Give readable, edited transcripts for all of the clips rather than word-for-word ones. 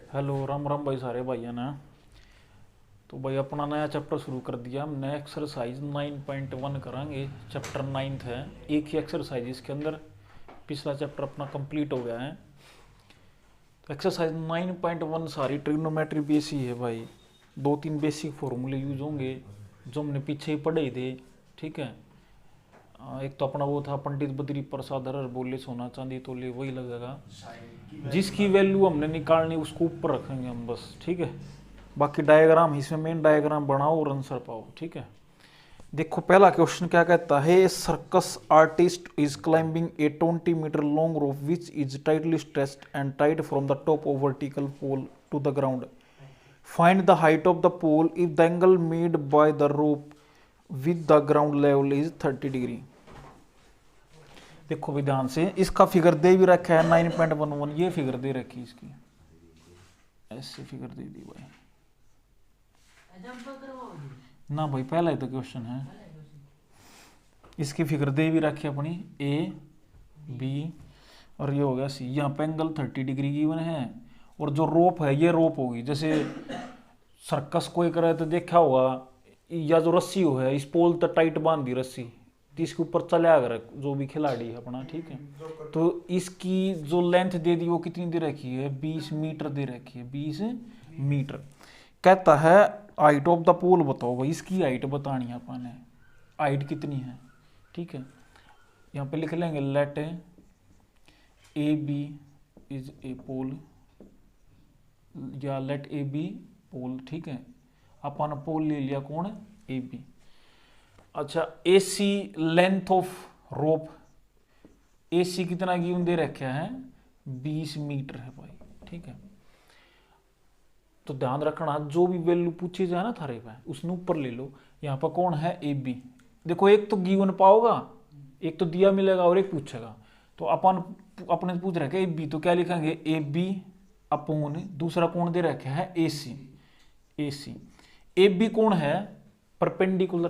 Hello, Ram Ram भाई, सारे भाइयों ने। तो भाई अपना नया चैप्टर शुरू कर दिया हमने। एक्सरसाइज 9.1 करांगे। चैप्टर 9th है। एक ही एक्सरसाइज इसके अंदर। पिछला चैप्टर अपना कंप्लीट हो गया है। तो एक्सरसाइज 9.1 सारी ट्रिग्नोमेट्री बेस ही है भाई। 2-3 बेसिक फॉर्मूले यूज होंगे जो हमने पीछे ही पढ़े ही थे। ठीक है। एक तो अपना वो था पंडित बद्री प्रसाद हर बोले सोना चांदी तोले, वही लगेगा। जिसकी वैल्यू हमने निकालनी उसको ऊपर रखेंगे हम बस। ठीक है। बाकी डायग्राम इसमें मेन डायग्राम बनाओ और आंसर पाओ। ठीक है। देखो पहला क्वेश्चन क्या कहता है। Circus artist is climbing a 20 metre long rope which is tightly stressed and tied from the top of vertical pole to the ground. Find the height of the pole if the angle made by the rope with the ground level is 30 degree. देखो विधान से इसका figure दे भी रखा है 9.11। ये figure दे रखी इसकी, ऐसे फिगर दे दी भाई ना भाई। पहला ही तो क्वेश्चन है। इसकी फिगर दे भी रखी अपनी ए बी और ये हो गया सी। यहाँ पे एंगल 30 डिग्री गिवन है और जो रोप है ये रोप होगी। जैसे सर्कस कोई करे तो देखा होगा, या जो रस्सी हो है इस पोल तक टाइट बांध दी रस्सी, तो इसके ऊपर चला अगर जो भी खिलाड़ी है अपना। ठीक है। तो इसकी जो लेंथ दे दी वो कितनी दे रखी है, 20 मीटर दे रखी है। 20 मीटर। कहता है हाइट ऑफ द पोल बताओ भाई। इसकी हाइट बतानी है अपन ने। हाइट कितनी है। ठीक है। यहाँ पे लिख लेंगे let A B is a pole, या लेट ए बी पोल। ठीक है। अपन पोल ले लिया कौन, ए बी। अच्छा, ए सी लेंथ ऑफ रोप, ए सी कितना गिवन दे रखा है, 20 मीटर है भाई। ठीक है। तो ध्यान रखना जो भी वैल्यू पूछी जाए ना थारे पे उसने ऊपर ले लो। यहाँ पर कौन है, ए बी। देखो एक तो गिवन पाओगा, एक तो दिया मिलेगा और एक पूछेगा। तो अपन अपने पूछ रखे ए बी, तो क्या लिखेंगे, ए बी अपोन दूसरा कौन दे रखा है, ए सी। ए सी ए बी कौन है, परपेंडिकुलर।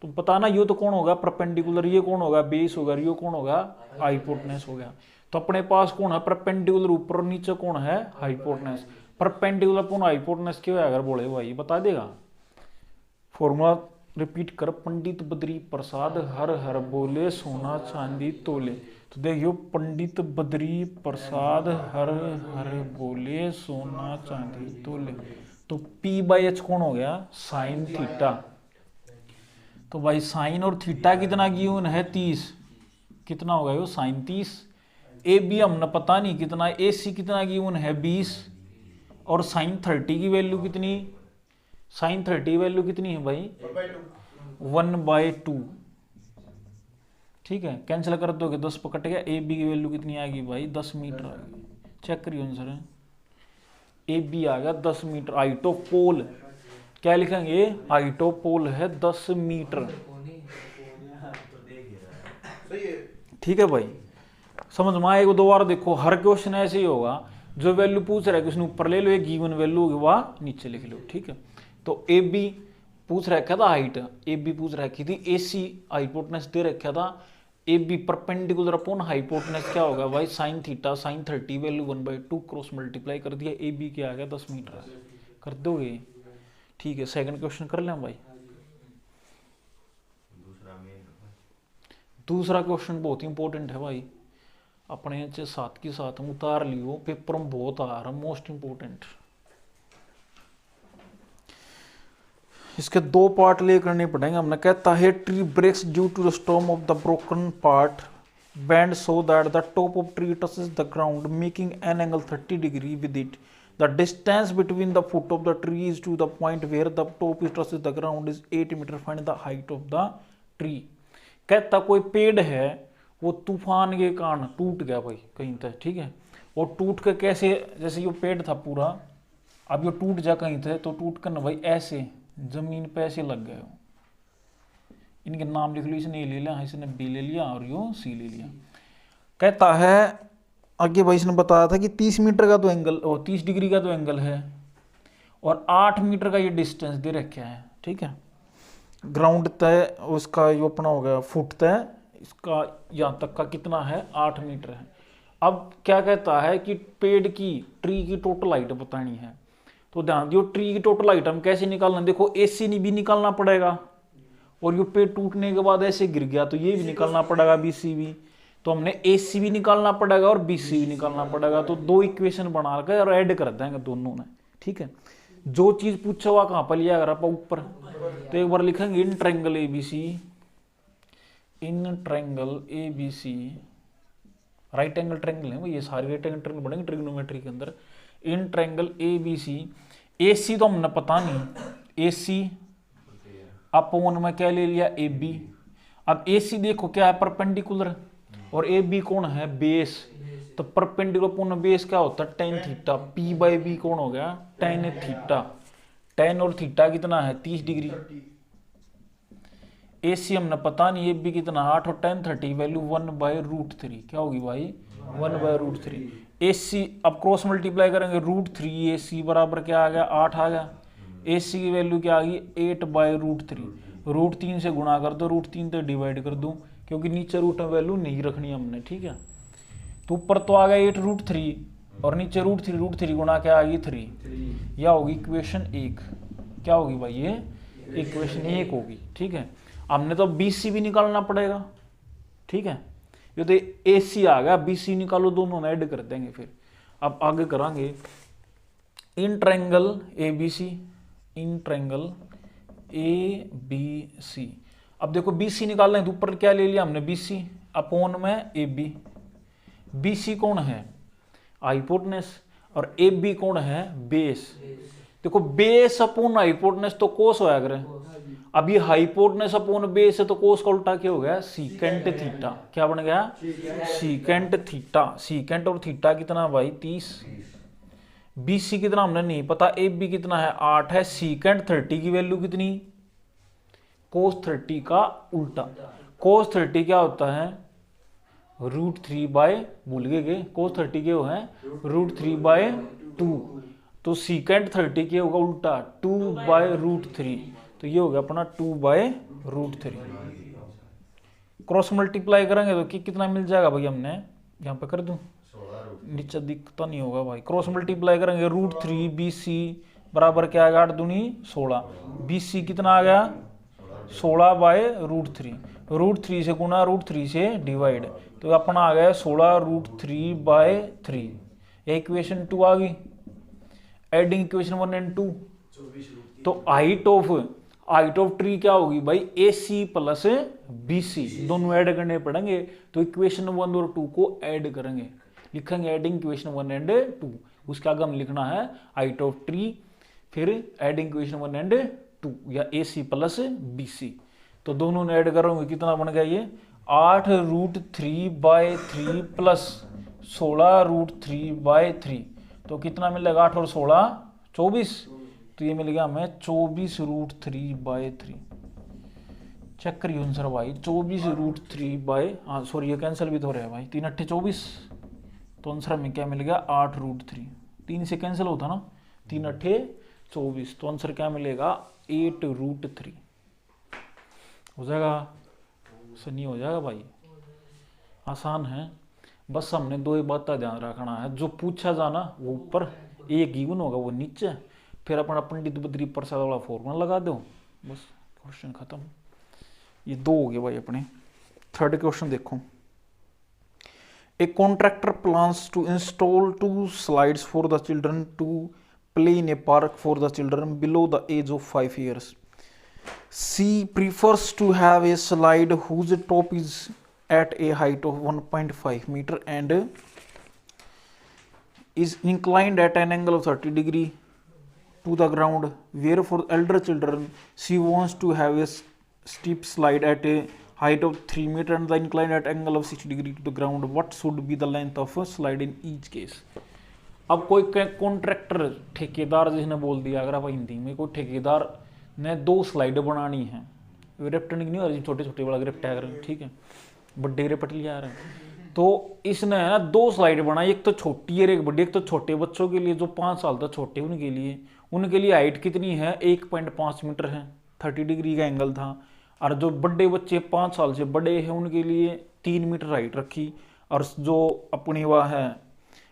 तुम पता ना, ये तो कौन होगा, परपेंडिकुलर। ये कौन होगा, बेस होगा। ये कौन होगा, हाइपोटेनस हो गया। तो अपने पास कौन है, परपेंडिकुलर। ऊपर और नीचे कौन है, हाइपोटेनस। परपेंडिकुलर अपॉन हाइपोटेनस क्या है अगर बोले भाई, बता देगा। फॉर्मूला रिपीट कर, पंडित बद्री प्रसाद हर हर बोले सोना चांदी तोले। तो देखियो, पंडित बद्री प्रसाद हर हर बोले सोना चांदी तोले। तो P बाई एच कौन हो गया, साइन थीटा। तो भाई साइन और थीटा कितना गिवन है, 30। कितना होगा यो, साइन 30। ए बी हमने पता नहीं कितना, ए सी कितना गिवन है, 20। और साइन 30 की वैल्यू कितनी, साइन 30 वैल्यू कितनी है भाई, 1/2। ठीक है। कैंसिल कर दोगे 10 पकट गया। ए बी की वैल्यू कितनी आ गई भाई, 10 मीटर आ गई। चेक करिए आंसर। ए बी आ गया 10 मीटर। हाइट ऑफ पोल क्या लिखेंगे, हाइट ऑफ पोल है 10 मीटर। ठीक है भाई, समझ में आएगा। दोबारा देखो, हर क्वेश्चन ऐसे ही होगा। जो वैल्यू पूछ रहा है उसने ऊपर ले लो, एक गिवन वैल्यू होगी वह नीचे लिख लो। ठीक है। तो ए बी पूछ रखा था हाइट, ए बी पूछ रखी थी, ए सी हाइपोटेनस दे रखा था। A B perpendicular upon hypotenuse क्या होगा भाई, sine theta. Sine 30 value 1/2 cross multiply कर दिया। ए बी क्या आ गया, 10 मीटर कर दोगे। ठीक है। सेकंड क्वेश्चन कर लें भाई। दूसरा क्वेश्चन बहुत इंपॉर्टेंट है भाई। अपने साथ के साथ हम उतार लियो, पेपर में बहुत आ रहा, मोस्ट इंपोर्टेंट। इसके 2 पार्ट ले करने पड़ेंगे हमने। कहता है tree breaks due to the storm of the broken part bend so that the top of tree touches the ground making an angle 30 degree with it. The distance between the foot of the tree is to the point where the top is touches the ground is 8 metre. Find the height of the tree. कहता कोई पेड़ है, वो तूफान के कारण टूट गया भाई कहीं तक। ठीक है। और टूट के कैसे, जैसे ये पेड़ था पूरा, अब ये टूट जा कहीं थे, तो टूट कर ना भाई ऐसे जमीन पे ऐसे लग गए। इनके नाम लिख लो। इसने ए ले लिया, इसने बी ले लिया और यो सी ले लिया। कहता है आगे भाई इसने बताया था कि 30 मीटर का तो एंगल, और 30 डिग्री का तो एंगल है, और 8 मीटर का ये डिस्टेंस दे रखा है। ठीक है। ग्राउंड तय उसका यो अपना हो गया फुट तय, इसका यहाँ तक का कितना है, 8 मीटर है। अब क्या कहता है कि पेड़ की ट्री की टोटल हाइट बतानी है, तो ध्यान दियो ट्री की टोटल हाइट हम कैसे निकालना, देखो एसी भी निकालना पड़ेगा, और ये पेड़ टूटने के बाद ऐसे गिर गया तो ये भी निकालना पड़ेगा बीसी भी, तो हमने एसी भी निकालना पड़ेगा और बीसी भी निकालना पड़ेगा, तो दो इक्वेशन बना के और ऐड कर देंगे दोनों में, ठीक है। जो चीज पूछा हुआ कहां पर लिया, अगर आप ऊपर, तो एक बार लिखेंगे in triangle ABC, in triangle ABC, right angle triangle है वो, ये सारे राइट एंगल ट्रायंगल बनेंगे ट्रिग्नोमेट्री के अंदर। इन ट्रायंगल एबीसी, एसी तो हमने पता नहीं, एसी अपॉन में क्या ले लिया ए बी। अब ए सी देखो क्या है, परपेंडिकुलर, और ए बी कौन है, बेस, तो परपेंडिकुलर अपॉन बेस क्या होता है, tan theta, P by B कौन हो गया, टेन थीटा, टेन और थीटा कितना है 30 डिग्री। ए सी हमने पता नहीं, ए बी कितना 8 और 10 30, वैल्यू 1/√3 क्या होगी भाई 1/√3। ए सी अब क्रॉस मल्टीप्लाई करेंगे, √3 ए सी बराबर क्या आ गया 8 आ गया, ए सी की वैल्यू क्या आ गई 8/√3, √3 से गुणा कर दो, √3 से डिवाइड कर दूं, क्योंकि नीचे रूट में वैल्यू नहीं रखनी हमने, ठीक है। तो ऊपर तो आ गया 8√3 और नीचे √3 गुणा क्या आ गई 3, यह होगी इक्वेशन 1, क्या होगी भाई ये इक्वेशन 1 होगी, ठीक है। हमने तो बी सी भी निकालना पड़ेगा, ठीक है, ये तो ए सी आ गया, बी सी निकालो, दोनों में ऐड कर देंगे। फिर अब आगे करांगे in triangle A B C, in triangle A B C. अब देखो बी सी निकालना है तो ऊपर क्या ले लिया हमने बी सी अपॉन में ए बी, बी सी कौन है हाइपोटेनस और ए बी कौन है बेस। देखो बेस अपॉन हाइपोटेनस तो कोस होया करे, अब ये हाइपोटेनस अपॉन बेस है तो कोस का उल्टा क्या हो गया सीकेंट थीटा, क्या बन गया सीकेंट थीटा, सीकेंट और थीटा कितना भाई 30, बी सी कितना हमने नहीं पता, ए बी कितना है 8 है, सीकेंट 30 की वैल्यू कितनी कोस 30 का उल्टा, कोस 30 क्या होता है √3 बाय, भूल गए कोस 30 के वो है √3/2, तो सीकेंट 30 के होगा उल्टा 2/√3, तो ये हो गया अपना 2/√3। क्रॉस मल्टीप्लाई करेंगे तो कितना मिल जाएगा भाई, हमने यहाँ पे कर दूं नीचे दिखता नहीं होगा भाई, क्रॉस मल्टीप्लाई करेंगे √3 बी सी बराबर क्या आएगा 8 दूनी 16, बी सी कितना आ गया 16/√3, √3 से गुना √3 से डिवाइड, तो अपना आ गया 16√3/3, ये इक्वेशन 2 आ गई। एडिंग इक्वेशन 1 एंड 2, तो हाइट ऑफ ट्री क्या होगी भाई ए सी प्लस बी सी, दोनों ऐड करने पड़ेंगे, तो इक्वेशन 1 और 2 को ऐड करेंगे, लिखेंगे एडिंग इक्वेशन 1 एंड 2, उसका आगे हम लिखना है हाइट ऑफ ट्री, फिर एडिंग इक्वेशन 1 एंड 2 या ए सी प्लस बी सी, तो दोनों ने ऐड करोगे कितना बन गया ये 8√3/3 प्लस 16√3/3, तो कितना मिलेगा 8 और 16 24, तो ये मिल गया हमें 24√3/3। चेक करिए आंसर भाई 24√3 हाँ सॉरी ये कैंसिल भी तो हो रहा है भाई, 3 8 24, तो आंसर में क्या मिल गया 8√3, 3 से कैंसिल होता ना 3 8 24, तो आंसर क्या मिलेगा 8√3 हो जाएगा, सही हो जाएगा भाई, आसान है, बस हमने दो ही बात का ध्यान रखना है, जो पूछा जाना वो ऊपर, एक गिवन होगा वो नीचे, फिर अपना पंडित बद्री प्रसाद वाला फॉर्मूला लगा दो, बस क्वेश्चन खत्म। ये दो हो गए भाई अपने। थर्ड क्वेश्चन देखो, a contractor plans to install 2 slides for the children to play in a park for the children below the age of 5 years. She prefers to have a slide whose top is at a height of 1.5 meter and is inclined at an angle of 30 degree to the ground, where for elder children she wants to have a steep slide at a height of 3 meter and the inclined at angle of 60 degree to the ground. What should be the length of a slide in each case? अब कोई contractor ठेकेदार जिसने बोल दिया, अगर आप हिंदी में कोई ठेकेदार ने 2 स्लाइड बनानी है, ग्रेप्ट नहीं हो रही, छोटे छोटे वाला ग्रेप्ट है, ठीक है बड्डे ग्रेप्ट लिया रहे, तो इसने है ना 2 स्लाइड बनाई, एक तो छोटी है एक बड़ी, एक तो छोटे बच्चों के लिए जो 5 साल तक छोटे उनके लिए हाइट कितनी है 1.5 मीटर है, 30 डिग्री का एंगल था, और जो बड़े बच्चे 5 साल से बड़े हैं उनके लिए 3 मीटर हाइट रखी, और जो अपनी वह है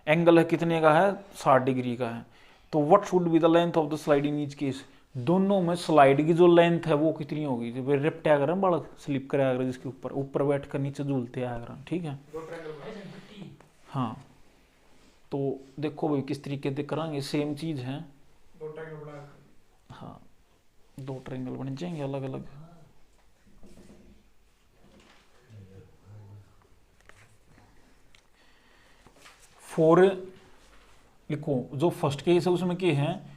एंगल है कितने का है, 60 डिग्री का है। तो what should be the length of the slide in each case, दोनों में स्लाइड की जो लेंथ है वो कितनी होगी। जब रिप्ट आया करें बालक, स्लिप करे आया जिसके ऊपर ऊपर बैठ कर नीचे झूलते आया करें, ठीक है। हाँ तो देखो भाई किस तरीके से करांगे, सेम चीज है। हाँ 2 ट्रायंगल बन जाएंगे अलग अलग। फोर लिखो, जो फर्स्ट केस है उसमें क्या है,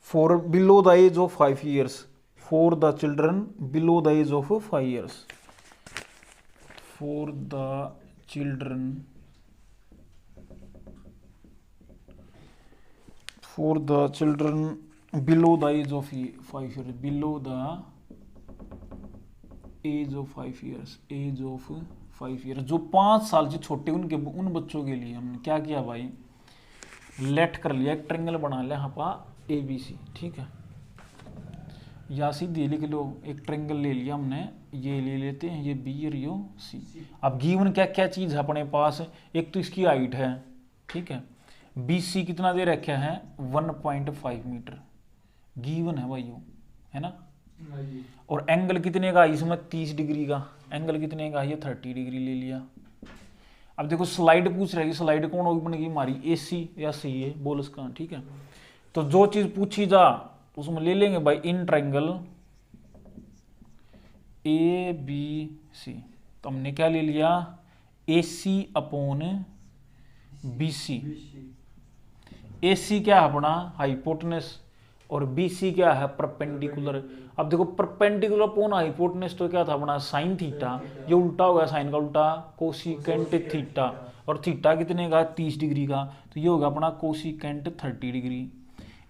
for below the age of 5 years, for the children below the age of 5 years, for the children below the age of 5 years, below the age of 5 years, age of 5 years, जो 5 साल से छोटे उनके उन बच्चों के लिए हमने क्या किया भाई, लेट कर लिया, एक ट्रायंगल बना लिया यहाँ पर ABC, ठीक है। या सीधे लिख लो, एक ट्रायंगल ले लिया हमने, ये ले लेते हैं, ये B और ये C। अब गिवन क्या क्या चीज है अपने पास, एक तो इसकी हाइट है, ठीक है, BC कितना दे रखा है 1.5 मीटर गिवन है भाई, है ना। और एंगल कितने का इसमें 30 डिग्री का, एंगल कितने का, ये 30 डिग्री ले लिया। अब देखो स्लाइड पूछ रही है, स्लाइड कौन होगी बनेगी हमारी, AC या CA बोल इसका, ठीक है। तो जो चीज पूछी जा उसमें ले लेंगे भाई इन ट्रायंगल ABC। तो हमने क्या ले लिया, AC अपॉन BC। AC क्या है अपना हाइपोटेनस और BC क्या है परपेंडिकुलर। अब देखो परपेंडिकुलर अपॉन हाइपोटेनस तो क्या था अपना साइन थीटा, ये उल्टा हो गया साइन का उल्टा, कोसिकेंट थीटा, और थीटा कितने का 30 डिग्री का, तो ये होगा अपना कोसिकेंट 30 डिग्री।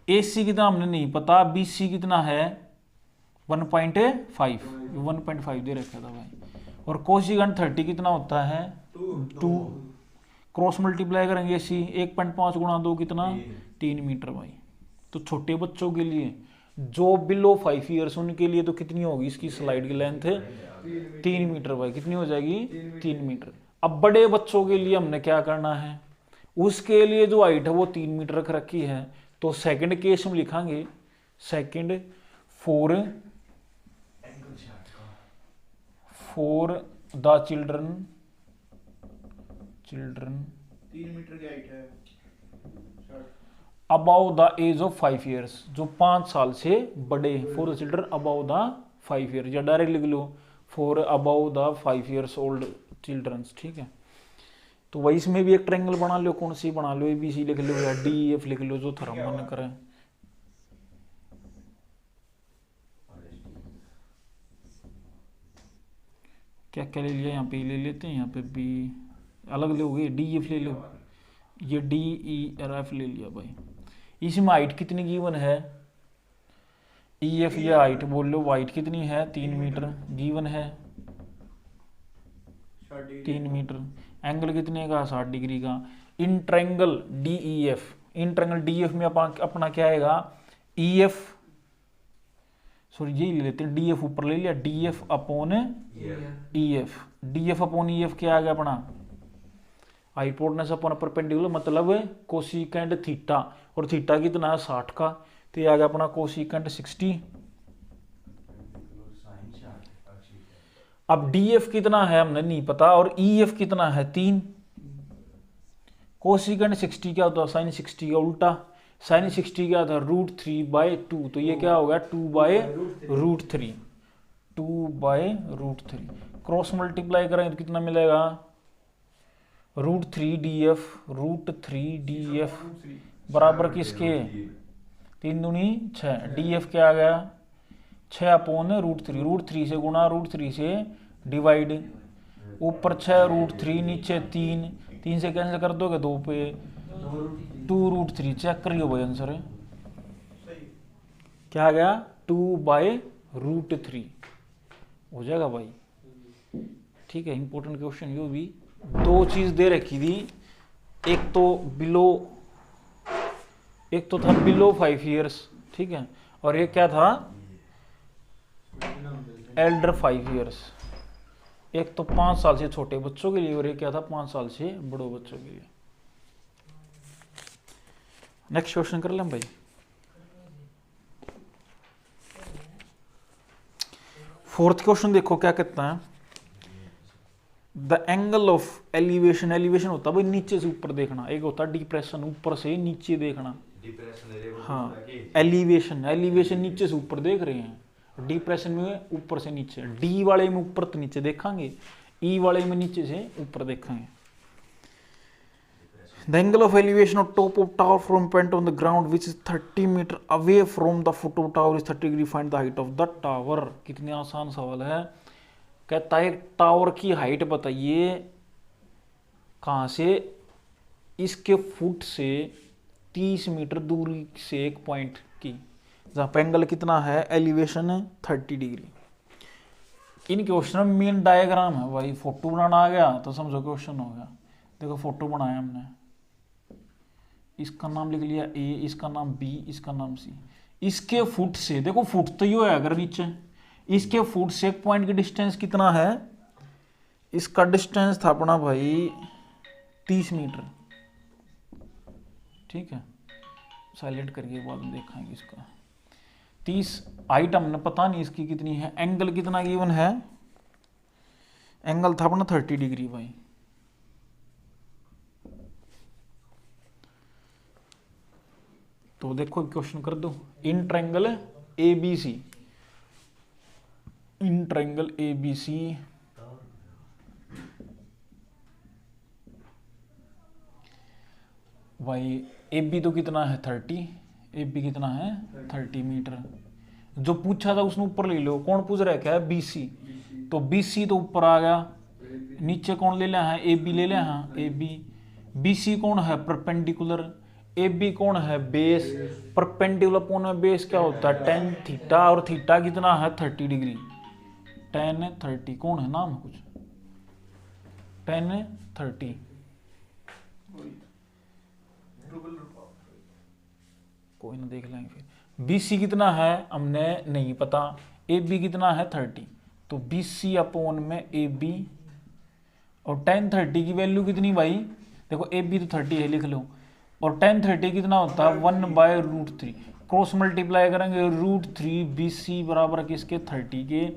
AC कितना हमने नहीं पता, BC कितना है 1.5 दे रखा था भाई, और कोसिकेंट 30 कितना होता है 2, क्रॉस मल्टीप्लाई करेंगे AC 1.5 गुणा 2 कितना 3 मीटर भाई। तो छोटे बच्चों के लिए जो बिलो 5 ईयर्स उनके लिए तो कितनी होगी इसकी स्लाइड की लेंथ 3 मीटर भाई, कितनी हो जाएगी 3 मीटर। अब बड़े बच्चों के लिए हमने क्या करना है, उसके लिए जो हाइट है वो 3 मीटर रख रखी है। तो सेकंड केस में लिखांगे, second for the children 3 metre की हाइट है above the age of 5 years, जो 5 साल से बड़े, for the children above the 5 years, या डायरेक्ट लिख लो for above the 5 years old childrens, ठीक है। तो वही इसमें भी एक ट्रायंगल बना लो, कौन सी बना लो, ABC लिख लो या DEF लिख लो, जो थोड़ा मन करे। क्या क्या ले लिया, यहाँ पे ले लेते हैं, यहाँ पे B अलग लोगे, DEF ले लो, ये DEF ले लिया भाई। इसमें हाइट कितनी गिवन है, EF ये हाइट बोल लो, हाइट कितनी है 3 मीटर गिवन है 3 मीटर, एंगल कितने का 60 डिग्री का। In triangle DEF, in triangle DEF में अपना क्या आएगा EF, सॉरी यही ले लेते हैं, DF ऊपर ले लिया, DF upon EF, DF upon EF क्या आ गया अपना हाइपोटेनस अपॉन परपेंडिकुलर, मतलब कोसिकेंट थीटा, और थीटा कितना है 60 का, तो ये आ गया अपना कोसिकेंट 60। अब DF कितना है हमने नहीं पता, और EF कितना है 3। कोसिकेंट 60 क्या होता है साइन 60 का उल्टा, साइन 60 क्या होता है √3/2, तो ये क्या होगा 2/√3, 2/√3। क्रॉस मल्टीप्लाई करेंगे तो कितना मिलेगा √3DF बराबर किसके 3 दूनी 6, DF क्या आ गया 6 अपॉन √3, √3 से गुणा, √3 से डिवाइड, ऊपर 6 √3 नीचे 3 से कैंसिल कर दोगे 2 पे 2√3, चेक करियो भाई आंसर क्या आ गया 2/√3 हो जाएगा भाई, ठीक है। इंपॉर्टेंट क्वेश्चन यो भी, 2 चीज दे रखी थी, एक तो था बिलो 5 ईयर्स, ठीक है, और ये क्या था एल्डर 5 ईयर्स, एक तो 5 साल से छोटे बच्चों के लिए और एक क्या था 5 साल से बड़े बच्चों के लिए। नेक्स्ट क्वेश्चन कर लें भाई। फोर्थ क्वेश्चन देखो क्या कहता है, the angle of elevation, elevation होता है भाई नीचे से ऊपर देखना, एक होता है डिप्रेशन ऊपर से नीचे देखना। हाँ, एलिवेशन, एलिवेशन नीचे से ऊपर देख रहे हैं, डिप्रेशन में ऊपर से नीचे, डी वाले में ऊपर तो नीचे देखेंगे, ई वाले में नीचे से ऊपर देखेंगे। The angle of elevation of top of tower from point on the ground which is 30 metre away from the foot of tower is 30 degree, find the height of the tower. कितनी आसान सवाल है। कहता है टावर की height बताइए कहां से, इसके फुट से 30 मीटर दूरी से एक पॉइंट की, जहां पे एंगल कितना है, एलिवेशन है 30 डिग्री। इन क्वेश्चन में मेन डायग्राम है भाई, फोटो बनाना आ गया तो समझो क्वेश्चन हो गया। देखो फोटो बनाया हमने, इसका नाम लिख लिया ए, इसका नाम बी, इसका नाम सी। इसके फुट से देखो, फुट तो ये है अगर नीचे, इसके फुट से एक पॉइंट की डिस्टेंस कितना है, इसका डिस्टेंस था अपना भाई 30 मीटर। ठीक है, साइलेंट करके बाद में देखेंगे इसका। 30 हाइट हमने पता नहीं इसकी कितनी है, एंगल कितना गिवन है, एंगल था अपना 30 डिग्री भाई। तो देखो क्वेश्चन कर दो, in triangle A B C, in triangle A B C भाई, ए बी तो कितना है 30, ए बी कितना है 30 मीटर। जो पूछा था उसने ऊपर ले लो, कौन पूछ रहा है क्या है, बी सी, तो बी सी तो ऊपर आ गया, नीचे कौन ले लिया है, ए बी ले लिया है, ए बी। बी सी कौन है, परपेंडिकुलर, ए बी कौन है, बेस। परपेंडिकुलर कौन है, बेस क्या होता है, टेन थीटा, और थीटा कितना है 30 डिग्री, टेन 30, कौन है नाम कुछ, टेन 30। कोई ना देख लेंगे फिर। बी सी कितना है हमने नहीं पता, ए बी कितना है 30, तो बी सी अपॉन में ए बी, और टेन 30 की वैल्यू कितनी भाई, देखो ए बी तो 30 है लिख लो, और टेन 30 कितना होता है 1/√3, क्रॉस मल्टीप्लाई करेंगे √3, बी सी बराबर किसके 30 के,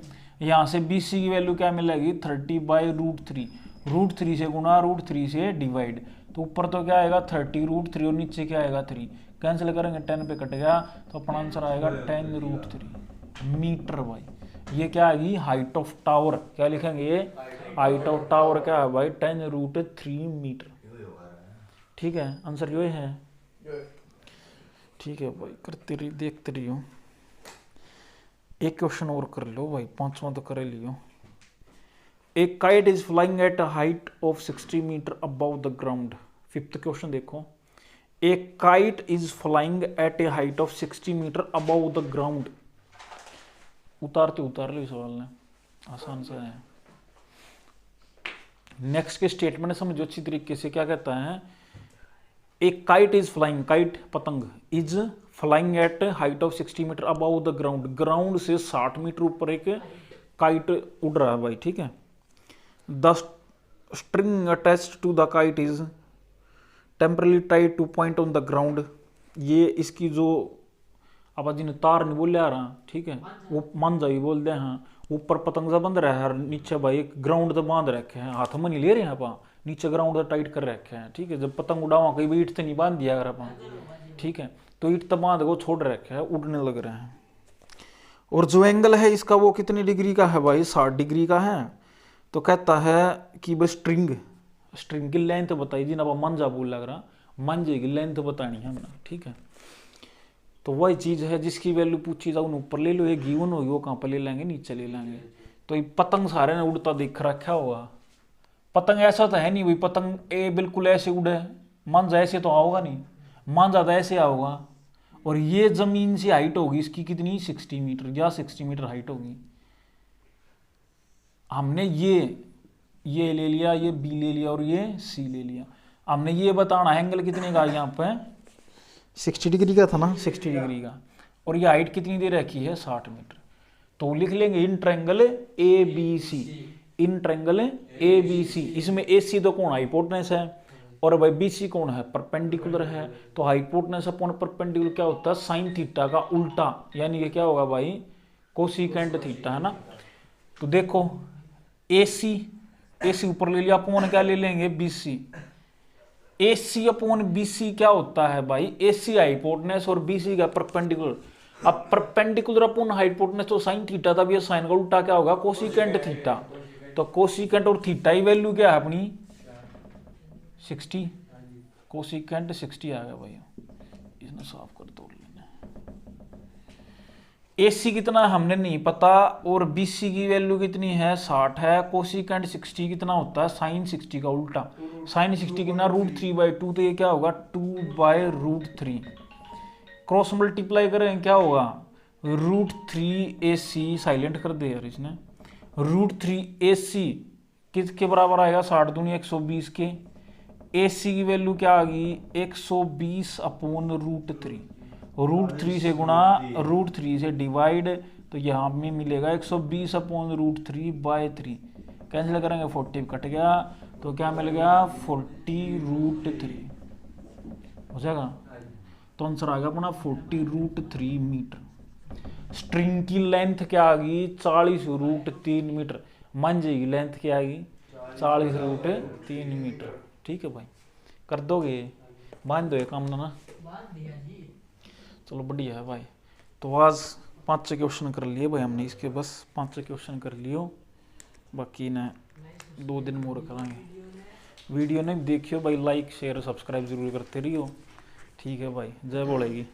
यहाँ से बी सी की वैल्यू क्या मिलेगी 30/√3, √3 से गुना √3 से डिवाइड, तो ऊपर तो क्या आएगा 30 √3 और नीचे क्या आएगा 3, कैंसिल करेंगे 10 पे कट गया, तो अपना आंसर आएगा 10√3 मीटर भाई। ये क्या आएगी, हाइट ऑफ टावर, क्या लिखेंगे, हाइट ऑफ टावर क्या है भाई 10√3 मीटर। ठीक है, आंसर जो है। ठीक है भाई, करते रहिए, देखते रहियो। एक क्वेश्चन और कर लो भाई, 5वां तो कर लियो। A kite is flying at a height of 60 metre above the ground. 5th question देखो, a kite is flying at a height of 60 metre above the ground. उतार लो सवाल ने, आसान सा है। नेक्स्ट के स्टेटमेंट समझो अच्छी तरीके से, क्या कहता है, a kite is flying, kite पतंग, is flying at height of 60 metre above the ground, ground से 60 मीटर ऊपर एक काइट उड़ रहा है भाई। ठीक है, the string attached to the kite is temporarily tied to point on the ground. ये इसकी जो अब जिन तार नहीं बोल रहा, ठीक है, वो मांझा भी बोलते हैं, ऊपर पतंग सा बंद रहा है, नीचे भाई एक ग्राउंड तो बांध रखे हैं, हाथ में नहीं ले रहे हैं आप, नीचे ग्राउंड तो टाइट कर रखे हैं। ठीक है, जब पतंग उड़ावा कहीं भी ईट तो नहीं बांध दिया अगर आप, ठीक है, तो ईट तो बांध को छोड़ रखे हैं, उड़ने लग रहे हैं। और जो एंगल है इसका वो कितनी डिग्री का है भाई, 60 डिग्री का है। तो कहता है कि बस स्ट्रिंग की लेंथ बताई जी ना, मंजा बोल लग रहा, मंजे की लेंथ बतानी है हमने। ठीक है, तो वही चीज़ है जिसकी वैल्यू पूछी जाओ ऊपर ले लो, ये गिवन होगी, वो कहाँ पर ले लेंगे, नीचे ले लेंगे। तो ये पतंग सारे ने उड़ता दिख रखा होगा, पतंग ऐसा तो है नहीं भाई, पतंग ए बिल्कुल ऐसे उड़े, मांझा ऐसे तो आओगा नहीं, मांझा तो ऐसे आओगा, और ये जमीन से हाइट होगी इसकी कितनी 60 मीटर या 60 मीटर हाइट होगी। हमने ये ले लिया, ये बी ले लिया और ये सी ले लिया, हमने ये बताना एंगल कितने का, यहाँ पे 60 डिग्री का था ना, 60 डिग्री का, और ये हाइट कितनी दे रखी है 60 मीटर। तो लिख लेंगे in triangle A B C, in triangle A B C, इसमें ए सी तो कौन हाइपोटेनस है और भाई बी सी कौन है परपेंडिकुलर है। तो हाइपोटेनस अपॉन परपेंडिकुलर क्या होता है साइन थीटा का उल्टा, यानी कि क्या होगा भाई कोसिकेंट थीटा, है ना। तो देखो ए सी ऊपर ले लिया, अपॉन क्या ले लेंगे बी सी। ए सी अपॉन बी सी क्या होता है भाई, ए सी हाइपोटेनस और बी सी का परपेंडिकुलर। अब परपेंडिकुलर अपॉन हाइपोटेनस तो साइन थीटा था, भी साइन का उल्टा क्या होगा कोसिकेंट थीटा। तो कोसिकेंट और थीटा की वैल्यू क्या है अपनी 60, कोसिकेंट 60 आ गया भाई। इसने साफ कर दो लेना। AC कितना हमने नहीं पता और BC की वैल्यू कितनी है 60 है। कोसिकेंट 60 कितना होता है साइन 60 का उल्टा, साइन 60 कितना √3/2, तो ये क्या होगा 2/√3। क्रॉस मल्टीप्लाई करें क्या होगा √3AC, साइलेंट कर दे यार इसने। √3AC किसके बराबर आएगा 60 दूनी 120 के। AC की वैल्यू क्या आ गई 120 अपॉन √3, √3 से गुणा √3 से डिवाइड, तो यहाँ में मिलेगा 120 अपॉन √3/3। कैंसिल करेंगे 40 कट गया, तो क्या मिल गया 40√3 हो जाएगा। तो आंसर आ गया अपना 40√3 मीटर। स्ट्रिंग की लेंथ क्या आ गई 40√3 मीटर। मान जाएगी लेंथ क्या आ गई 40√3 मीटर। ठीक है भाई, कर दोगे बांध दो ये काम ना। चलो बढ़िया है भाई। तो आज 5 क्वेश्चन कर लिए भाई हमने इसके, बस 5 क्वेश्चन कर लियो, बाकी ना 2 दिन और कराएंगे। वीडियो ने देखियो भाई, लाइक शेयर सब्सक्राइब जरूर करते रहियो। ठीक है भाई, जय बोलेगी।